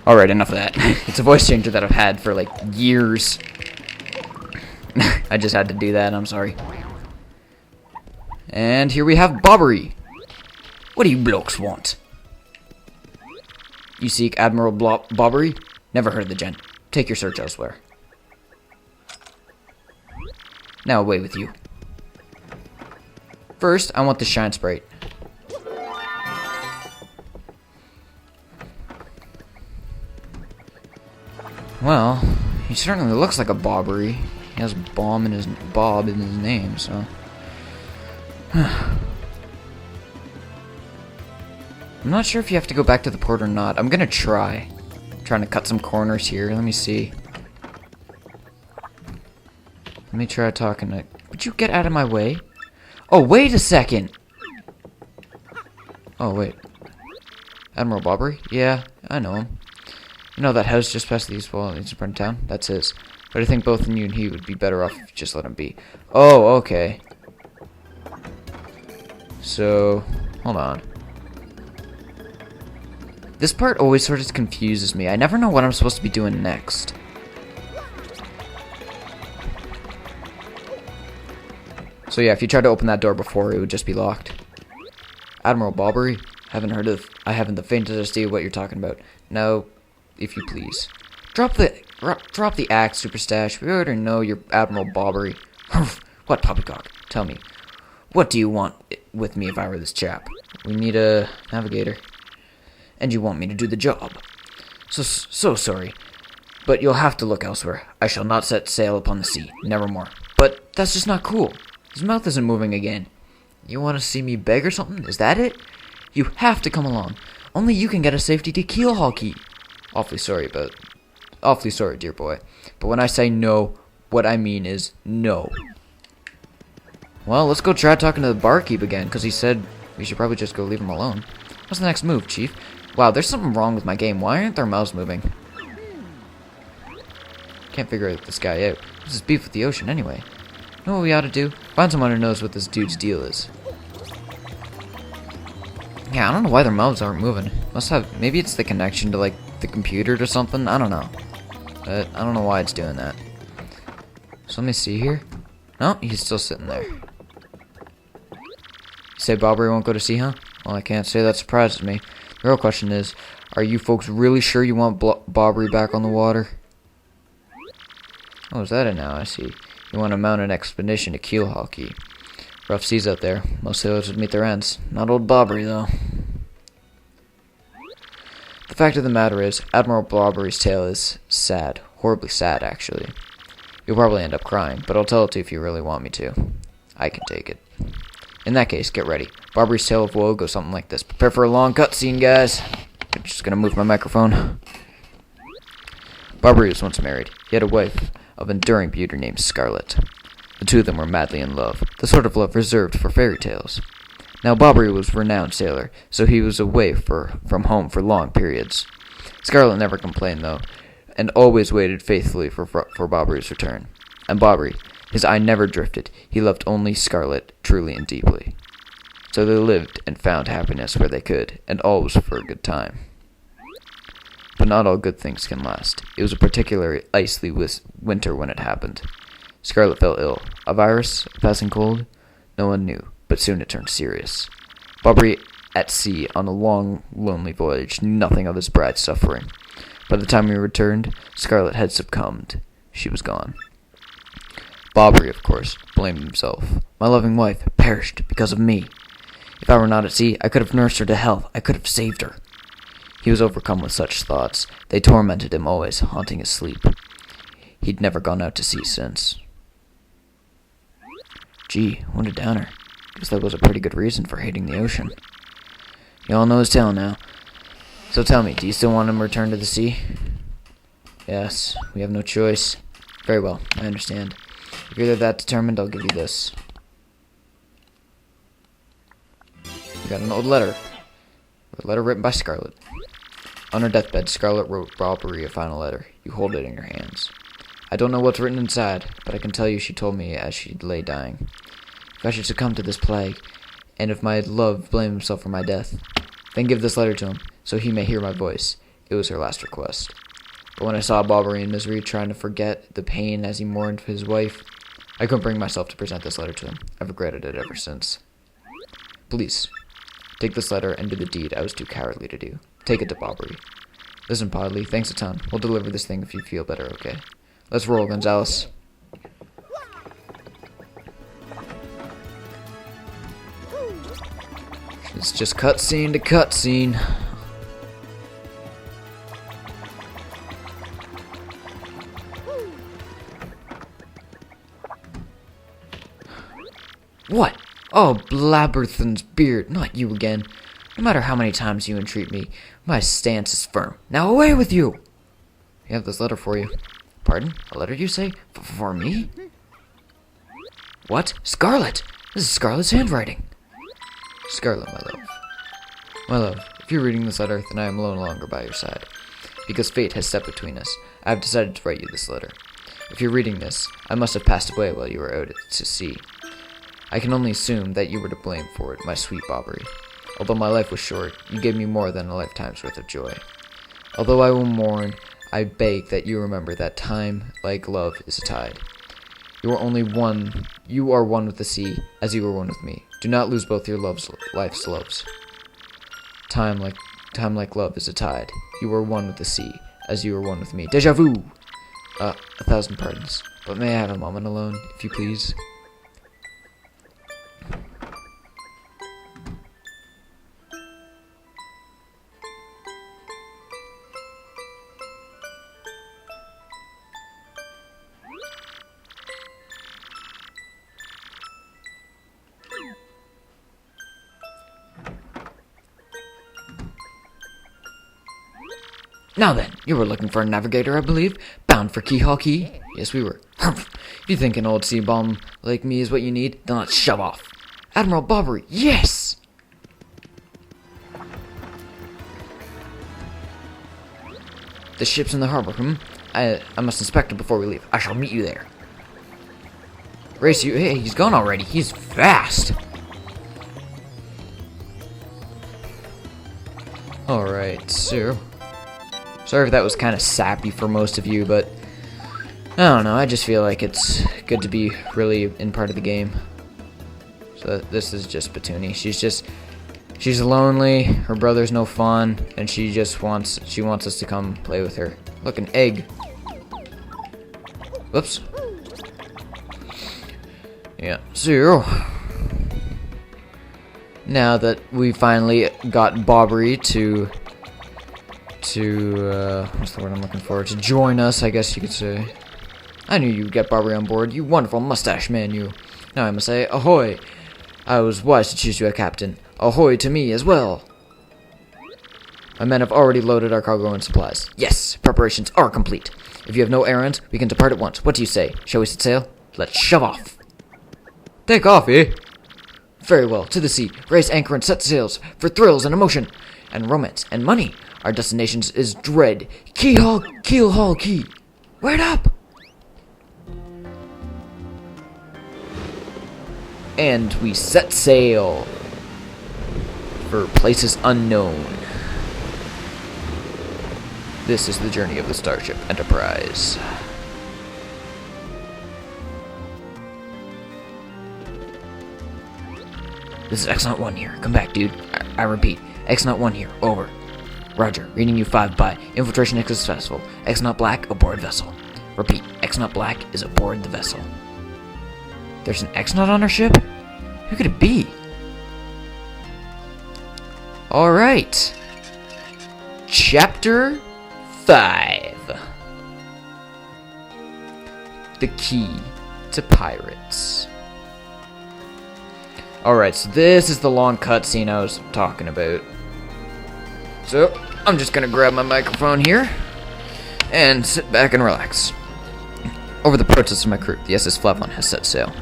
Alright, enough of that. It's a voice changer that I've had for like years. I just had to do that, I'm sorry. And here we have Bobbery. What do you blokes want? You seek Admiral Bobbery? Never heard of the gent. Take your search elsewhere. Now away with you. First, I want the shine sprite. Well, he certainly looks like a Bobbery. He has Bob in his name, so. I'm not sure if you have to go back to the port or not. I'm gonna try. Trying to cut some corners here. Let me see. Let me try talking to... Would you get out of my way? Oh, wait a second! Oh, wait. Admiral Bobbery? Yeah, I know him. You know that house just past the east wall in front of town? That's his. But I think both you and he would be better off if you just let him be. Oh, okay. So, hold on. This part always sort of confuses me. I never know what I'm supposed to be doing next. So yeah, if you tried to open that door before, it would just be locked. Admiral Bobbery? I haven't the faintest idea what you're talking about. No, if you please. Drop the axe, Superstash. We already know you're Admiral Bobbery. What, poppycock? Tell me. What do you want with me if I were this chap? We need a navigator. And you want me to do the job. So sorry. But you'll have to look elsewhere. I shall not set sail upon the sea. Nevermore. But that's just not cool. His mouth isn't moving again. You want to see me beg or something? Is that it? You have to come along. Only you can get a safety to keelhaul key. Awfully sorry, dear boy. But when I say no, what I mean is no. Well, let's go try talking to the barkeep again, because he said we should probably just go leave him alone. What's the next move, Chief? Wow, there's something wrong with my game. Why aren't their mouths moving? Can't figure this guy out. What's his beef with the ocean, anyway? Know what we ought to do? Find someone who knows what this dude's deal is. Yeah, I don't know why their mouths aren't moving. Maybe it's the connection to, like, the computer or something? I don't know. But I don't know why it's doing that. So let me see here. No, he's still sitting there. You say Bobbery won't go to sea, huh? Well, I can't say that surprises me. The real question is, are you folks really sure you want Bobbery back on the water? Oh, is that it now? I see. You want to mount an expedition to keelhaul key. Rough seas out there. Most sailors would meet their ends. Not old Bobbery, though. The fact of the matter is, Admiral Bobbery's tale is sad. Horribly sad, actually. You'll probably end up crying, but I'll tell it to you if you really want me to. I can take it. In that case, get ready. Bobbery's tale of woe goes something like this. Prepare for a long cutscene, guys. I'm just gonna move my microphone. Bobbery was once married. He had a wife of enduring beauty named Scarlet. The two of them were madly in love, the sort of love reserved for fairy tales. Now Bobbery was a renowned sailor, so he was away from home for long periods. Scarlet never complained, though, and always waited faithfully for Bobbery's return. And Bobbery, his eye never drifted. He loved only Scarlet truly and deeply. So they lived and found happiness where they could, and all was for a good time. But not all good things can last. It was a particularly icy winter when it happened. Scarlet fell ill. A virus? A passing cold? No one knew, but soon it turned serious. Bobbery, at sea on a long, lonely voyage, knew nothing of his bride's suffering. By the time he returned, Scarlet had succumbed. She was gone. Bobbery, of course, blamed himself. My loving wife perished because of me. If I were not at sea, I could have nursed her to health. I could have saved her. He was overcome with such thoughts. They tormented him always, haunting his sleep. He'd never gone out to sea since. Gee, what a downer. Guess that was a pretty good reason for hating the ocean. You all know his tale now. So tell me, do you still want him to return to the sea? Yes, we have no choice. Very well, I understand. If you're that determined, I'll give you this. You got an old letter. A letter written by Scarlet. On her deathbed, Scarlet wrote Bobbery a final letter. You hold it in your hands. I don't know what's written inside, but I can tell you she told me as she lay dying. If I should succumb to this plague, and if my love blame himself for my death. Then give this letter to him, so he may hear my voice. It was her last request. But when I saw Bobbery in misery, trying to forget the pain as he mourned his wife, I couldn't bring myself to present this letter to him. I've regretted it ever since. Please, take this letter and do the deed I was too cowardly to do. Take it to Bobbery. Listen, Podley, thanks a ton. We'll deliver this thing if you feel better, okay? Let's roll, Gonzalez. It's just cutscene to cutscene. What? Oh, Blabberthan's beard, not you again. No matter how many times you entreat me, my stance is firm. Now away with you! I have this letter for you. Pardon? A letter, you say? For me? What? Scarlet! This is Scarlet's handwriting. Scarlet, my love. My love, if you're reading this letter, then I am no longer by your side. Because fate has stepped between us, I have decided to write you this letter. If you're reading this, I must have passed away while you were out at sea. I can only assume that you were to blame for it, my sweet Bobbery. Although my life was short, you gave me more than a lifetime's worth of joy. Although I will mourn, I beg that you remember that time, like love, is a tide. You are one with the sea, as you were one with me. Do not lose both your life's loves. Time like love is a tide. You are one with the sea, as you were one with me. Deja vu! 1,000 pardons. But may I have a moment alone, if you please? Now then, you were looking for a navigator, I believe, bound for Keyhole Key? Yes, we were. Humph! If you think an old sea bum like me is what you need, then let's shove off. Admiral Bobbery, yes! The ship's in the harbor, I must inspect it before we leave. I shall meet you there. Race you. Hey, he's gone already. He's fast. Alright, so... Sorry if that was kind of sappy for most of you, but I don't know, I just feel like it's good to be really in part of the game. So this is just Petuni. She's lonely, her brother's no fun, and she wants us to come play with her. Look, an egg. Whoops. Yeah, so now that we finally got Bobbery to what's the word I'm looking for? To join us, I guess you could say. I knew you'd get Bobbery on board, you wonderful mustache man, you. Now I must say, ahoy! I was wise to choose you a captain. Ahoy to me as well! My men have already loaded our cargo and supplies. Yes, preparations are complete. If you have no errands, we can depart at once. What do you say? Shall we set sail? Let's shove off! Take off, eh? Very well, to the sea. Raise anchor and set sails for thrills and emotion, and romance and money. Our destination is dread. Keel Key. Word up! And we set sail for places unknown. This is the journey of the Starship Enterprise. This is x-naut 1 here. Come back, dude. I repeat, x-naut 1 here. Over. Roger. Reading you 5 by. Infiltration is successful. x-naut Black aboard vessel. Repeat, x-naut Black is aboard the vessel. There's an x-naut on our ship? Who could it be? Alright. Chapter 5. The Key to Pirates. Alright, so this is the long cutscene I was talking about. So, I'm just gonna grab my microphone here and sit back and relax. Over the protests of my crew, the SS Flavon has set sail.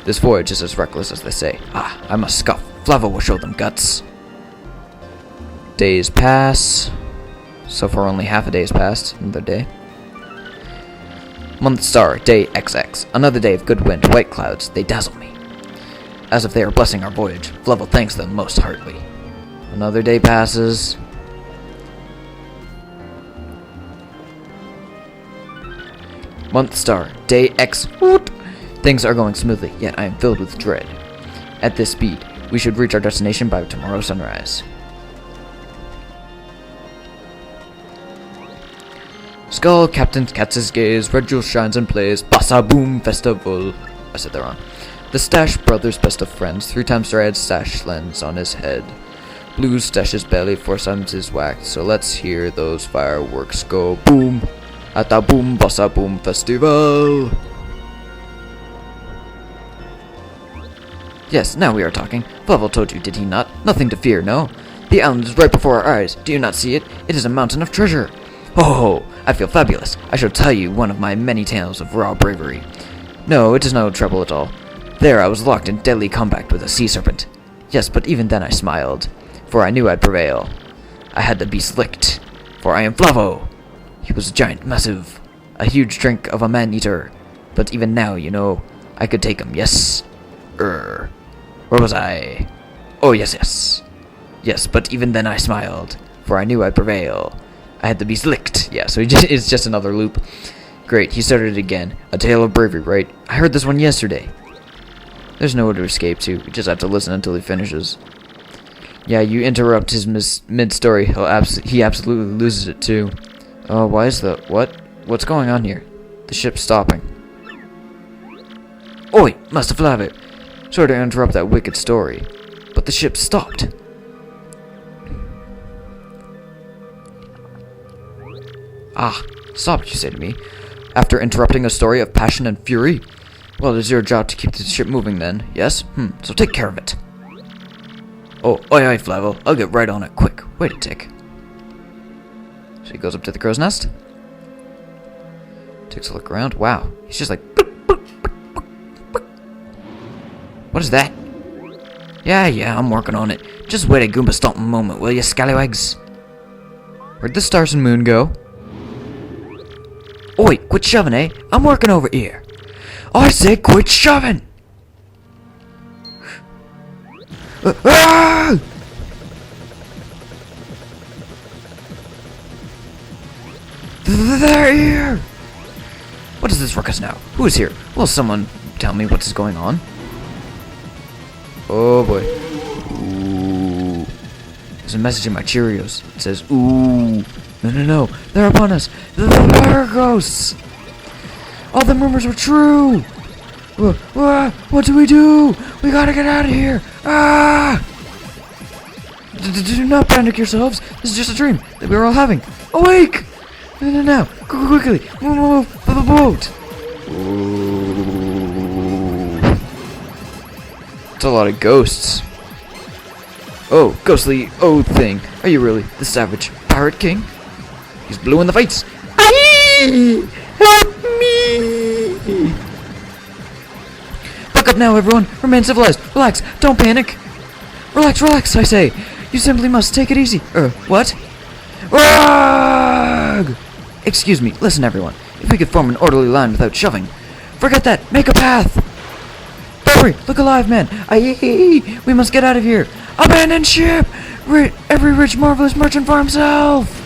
This voyage is as reckless as they say. I must scuff. Flavo will show them guts. Days pass. So far only half a day has passed. Another day. Month star, day XX. Another day of good wind, white clouds. They dazzle me. as if they are blessing our voyage. Flevel thanks them most heartily. Another day passes. Month star, day X. Woot! Things are going smoothly, yet I am filled with dread. At this speed, we should reach our destination by tomorrow sunrise. Skull, Captain Katz's gaze, red jewel shines and plays, bob-omb festival. I said that wrong. The Stash brothers, best of friends, 3 times red sash lens on his head. Blue stashes belly, 4 times his wax, so let's hear those fireworks go boom. At the boom, bob-omb festival. Yes, now we are talking. Flevel told you, did he not? Nothing to fear, no? The island is right before our eyes. Do you not see it? It is a mountain of treasure. Ho ho ho! I feel fabulous. I shall tell you one of my many tales of raw bravery. No, it is no trouble at all. There I was locked in deadly combat with a sea serpent. Yes, but even then I smiled, for I knew I'd prevail. I had the beast licked, for I am Flavo. He was giant, massive, a huge drink of a man-eater. But even now, you know, I could take him, yes? Where was I? Oh, yes. Yes, but even then I smiled, for I knew I'd prevail. I had the beast licked. Yeah, so it's just another loop. Great, he started it again. A tale of bravery, right? I heard this one yesterday. There's nowhere to escape to. We just have to listen until he finishes. Yeah, you interrupt his mid-story. He absolutely loses it, too. Oh, why is the... What? What's going on here? The ship's stopping. Oi, Master Flavio. Sorry to interrupt that wicked story, but the ship stopped. Ah, stopped, you say to me, after interrupting a story of passion and fury? Well, it is your job to keep the ship moving then, yes? So take care of it. Oh, oi, Flavio, I'll get right on it quick. Wait a tick. So he goes up to the crow's nest. Takes a look around. Wow, he's just like... What is that? Yeah, I'm working on it. Just wait a Goomba stomp moment, will you, scallywags? Where'd the stars and moon go? Oi, quit shoving, eh? I'm working over here. I said quit shoving! Ah! They're here! What is this ruckus now? Who is here? Will someone tell me what is going on? Oh boy. Ooh. There's a message in my Cheerios. It says, ooh. No. They're upon us. The fire ghosts. All the rumors were true. What do? We gotta get out of here. Ah! Do not panic yourselves. This is just a dream that we were all having. Awake! No. Quickly. Move for the boat. Ooh. It's a lot of ghosts. Oh, ghostly thing. Are you really the savage pirate king? He's blue in the face. Aye! Help me! Buck up now, everyone. Remain civilized. Relax. Don't panic. Relax, I say. You simply must take it easy. What? Rag! Excuse me. Listen, everyone. If we could form an orderly line without shoving. Forget that. Make a path. Bobbery, look alive, man. Aye! We must get out of here. Abandon ship! Every rich, marvelous merchant for himself!